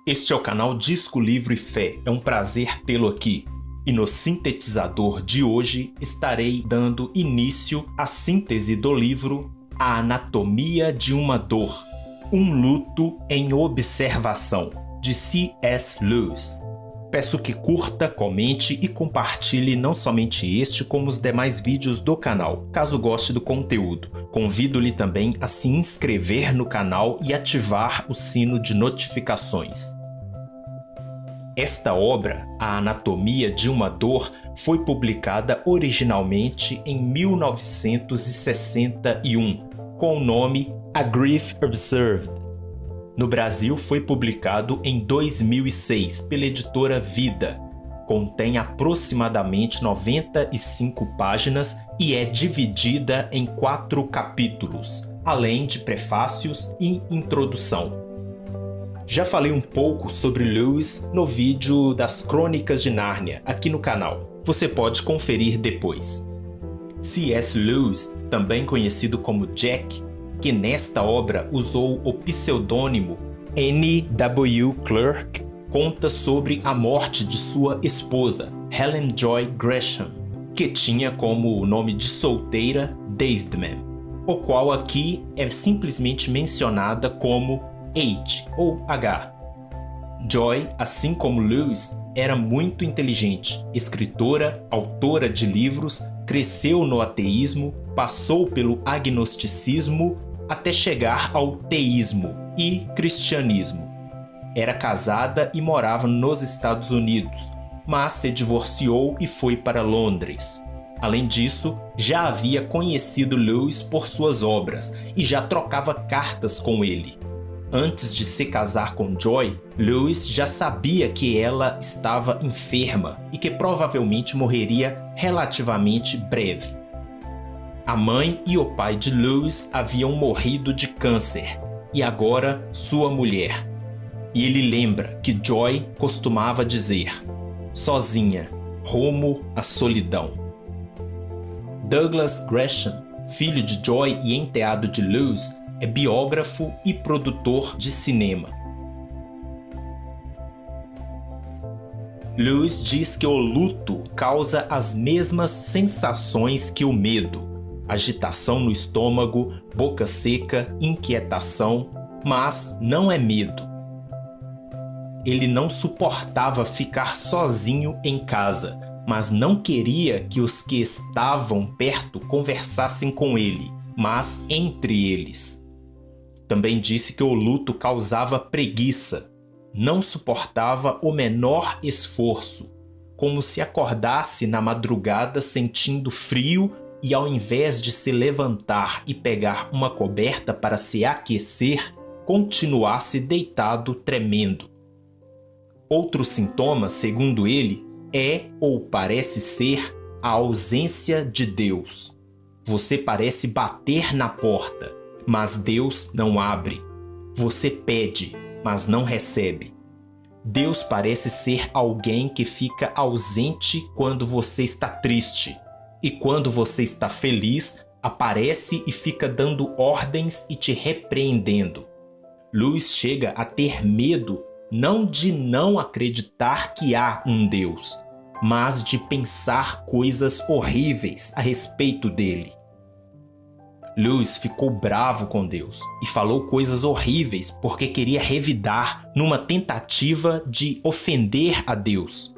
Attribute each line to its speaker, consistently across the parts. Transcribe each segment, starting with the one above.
Speaker 1: Este é o canal Disco Livro e Fé, é um prazer tê-lo aqui. E no sintetizador de hoje estarei dando início à síntese do livro A Anatomia de uma Dor, um luto em observação, de C.S. Lewis. Peço que curta, comente e compartilhe não somente este, como os demais vídeos do canal, caso goste do conteúdo. Convido-lhe também a se inscrever no canal e ativar o sino de notificações. Esta obra, A Anatomia de uma Dor, foi publicada originalmente em 1961, com o nome A Grief Observed. No Brasil foi publicado em 2006 pela editora Vida. Contém aproximadamente 95 páginas e é dividida em 4 capítulos, além de prefácios e introdução. Já falei um pouco sobre Lewis no vídeo das Crônicas de Nárnia aqui no canal. Você pode conferir depois. C.S. Lewis, também conhecido como Jack, que nesta obra usou o pseudônimo N.W. Clerk, conta sobre a morte de sua esposa, Helen Joy Gresham, que tinha como nome de solteira Davidman, o qual aqui é simplesmente mencionada como H ou H. Joy, assim como Lewis, era muito inteligente, escritora, autora de livros, cresceu no ateísmo, passou pelo agnosticismo até chegar ao teísmo e cristianismo. Era casada e morava nos Estados Unidos, mas se divorciou e foi para Londres. Além disso, já havia conhecido Lewis por suas obras e já trocava cartas com ele. Antes de se casar com Joy, Lewis já sabia que ela estava enferma e que provavelmente morreria relativamente breve. A mãe e o pai de Lewis haviam morrido de câncer, e agora sua mulher. E ele lembra que Joy costumava dizer: sozinha, rumo à solidão. Douglas Gresham, filho de Joy e enteado de Lewis, é biógrafo e produtor de cinema. Lewis diz que o luto causa as mesmas sensações que o medo: agitação no estômago, boca seca, inquietação, mas não é medo. Ele não suportava ficar sozinho em casa, mas não queria que os que estavam perto conversassem com ele, mas entre eles. Também disse que o luto causava preguiça, não suportava o menor esforço, como se acordasse na madrugada sentindo frio e ao invés de se levantar e pegar uma coberta para se aquecer, continuasse deitado tremendo. Outro sintoma, segundo ele, é ou parece ser a ausência de Deus. Você parece bater na porta, mas Deus não abre. Você pede, mas não recebe. Deus parece ser alguém que fica ausente quando você está triste. E quando você está feliz, aparece e fica dando ordens e te repreendendo. Lewis chega a ter medo não de não acreditar que há um Deus, mas de pensar coisas horríveis a respeito dele. Lewis ficou bravo com Deus e falou coisas horríveis porque queria revidar numa tentativa de ofender a Deus.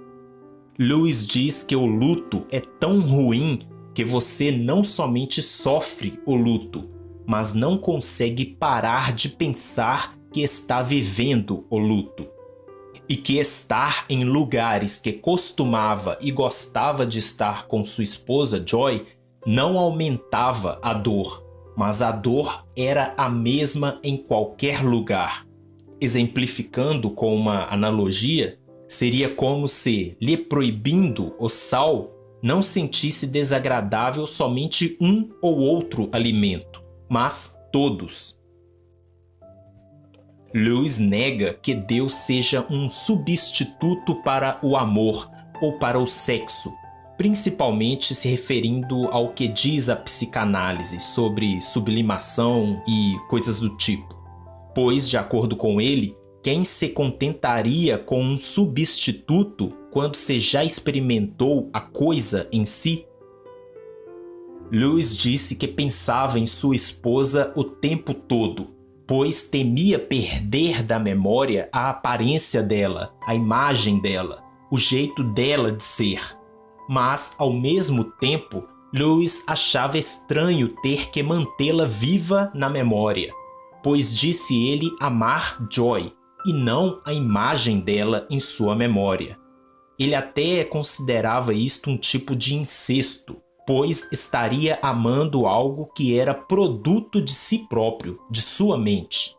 Speaker 1: Lewis diz que o luto é tão ruim que você não somente sofre o luto, mas não consegue parar de pensar que está vivendo o luto. E que estar em lugares que costumava e gostava de estar com sua esposa Joy não aumentava a dor, mas a dor era a mesma em qualquer lugar. Exemplificando com uma analogia, seria como se, lhe proibindo o sal, não sentisse desagradável somente um ou outro alimento, mas todos. Lewis nega que Deus seja um substituto para o amor ou para o sexo, principalmente se referindo ao que diz a psicanálise sobre sublimação e coisas do tipo. Pois, de acordo com ele, quem se contentaria com um substituto quando se já experimentou a coisa em si? Lewis disse que pensava em sua esposa o tempo todo, pois temia perder da memória a aparência dela, a imagem dela, o jeito dela de ser. Mas, ao mesmo tempo, Lewis achava estranho ter que mantê-la viva na memória, pois disse ele amar Joy e não a imagem dela em sua memória. Ele até considerava isto um tipo de incesto, pois estaria amando algo que era produto de si próprio, de sua mente.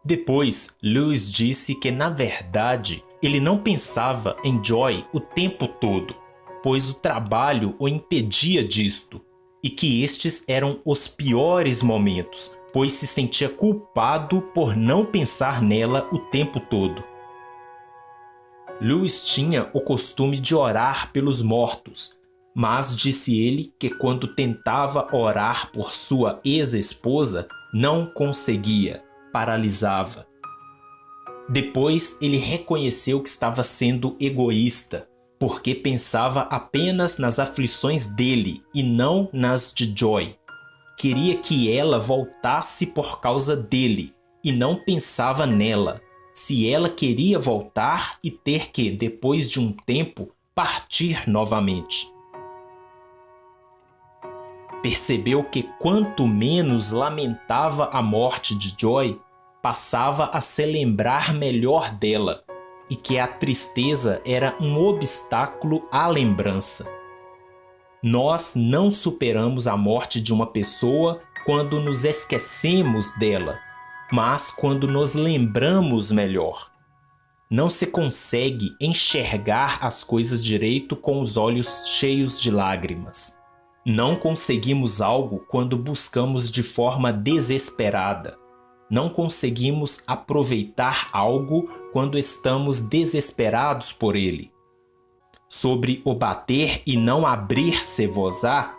Speaker 1: Depois, Lewis disse que, na verdade, ele não pensava em Joy o tempo todo, pois o trabalho o impedia disto, e que estes eram os piores momentos, pois se sentia culpado por não pensar nela o tempo todo. Lewis tinha o costume de orar pelos mortos, mas disse ele que quando tentava orar por sua ex-esposa, não conseguia, paralisava. Depois ele reconheceu que estava sendo egoísta, porque pensava apenas nas aflições dele e não nas de Joy. Queria que ela voltasse por causa dele e não pensava nela. Se ela queria voltar e ter que, depois de um tempo, partir novamente. Percebeu que quanto menos lamentava a morte de Joy, passava a se lembrar melhor dela, e que a tristeza era um obstáculo à lembrança. Nós não superamos a morte de uma pessoa quando nos esquecemos dela, mas quando nos lembramos melhor. Não se consegue enxergar as coisas direito com os olhos cheios de lágrimas. Não conseguimos algo quando buscamos de forma desesperada. Não conseguimos aproveitar algo quando estamos desesperados por ele. Sobre o bater e não abrir-se-vos-á,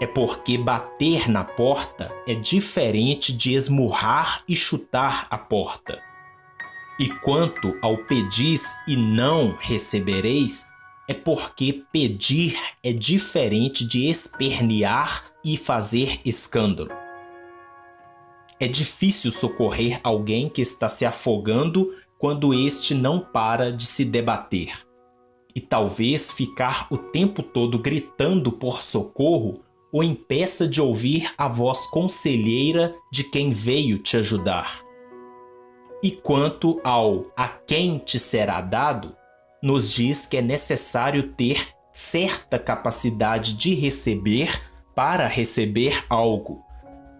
Speaker 1: é porque bater na porta é diferente de esmurrar e chutar a porta. E quanto ao pedis e não recebereis, é porque pedir é diferente de espernear e fazer escândalo. É difícil socorrer alguém que está se afogando quando este não para de se debater. E talvez ficar o tempo todo gritando por socorro o impeça de ouvir a voz conselheira de quem veio te ajudar. E quanto ao a quem te será dado, nos diz que é necessário ter certa capacidade de receber para receber algo.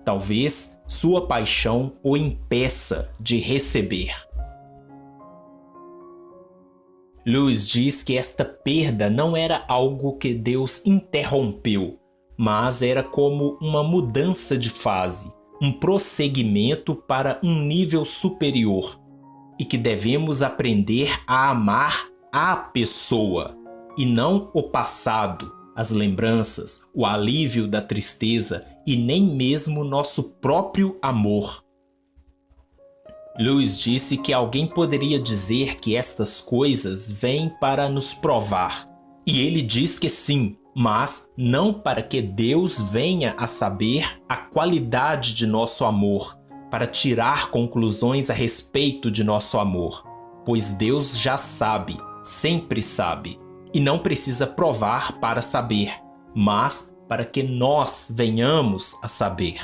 Speaker 1: Talvez sua paixão o impeça de receber. Lewis diz que esta perda não era algo que Deus interrompeu, mas era como uma mudança de fase, um prosseguimento para um nível superior, e que devemos aprender a amar a pessoa, e não o passado, as lembranças, o alívio da tristeza e nem mesmo nosso próprio amor. Lewis disse que alguém poderia dizer que estas coisas vêm para nos provar. E ele diz que sim, mas não para que Deus venha a saber a qualidade de nosso amor, para tirar conclusões a respeito de nosso amor, pois Deus já sabe, sempre sabe, e não precisa provar para saber, mas para que nós venhamos a saber.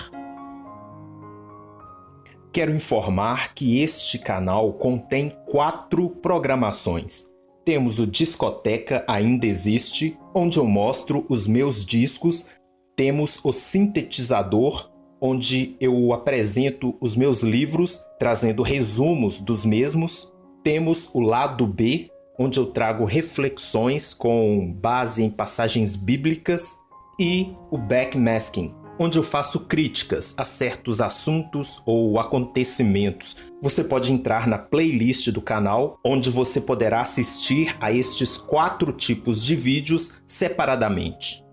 Speaker 1: Quero informar que este canal contém 4 programações. Temos o Discoteca Ainda Existe, onde eu mostro os meus discos. Temos o Sintetizador, onde eu apresento os meus livros, trazendo resumos dos mesmos. Temos o Lado B, onde eu trago reflexões com base em passagens bíblicas. E o Backmasking, onde eu faço críticas a certos assuntos ou acontecimentos. Você pode entrar na playlist do canal, onde você poderá assistir a estes 4 tipos de vídeos separadamente.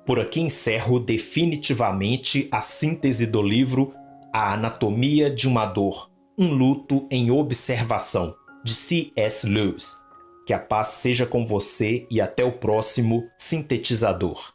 Speaker 1: Por aqui encerro definitivamente a síntese do livro A Anatomia de uma Dor, um luto em observação, de C.S. Lewis. Que a paz seja com você e até o próximo sintetizador.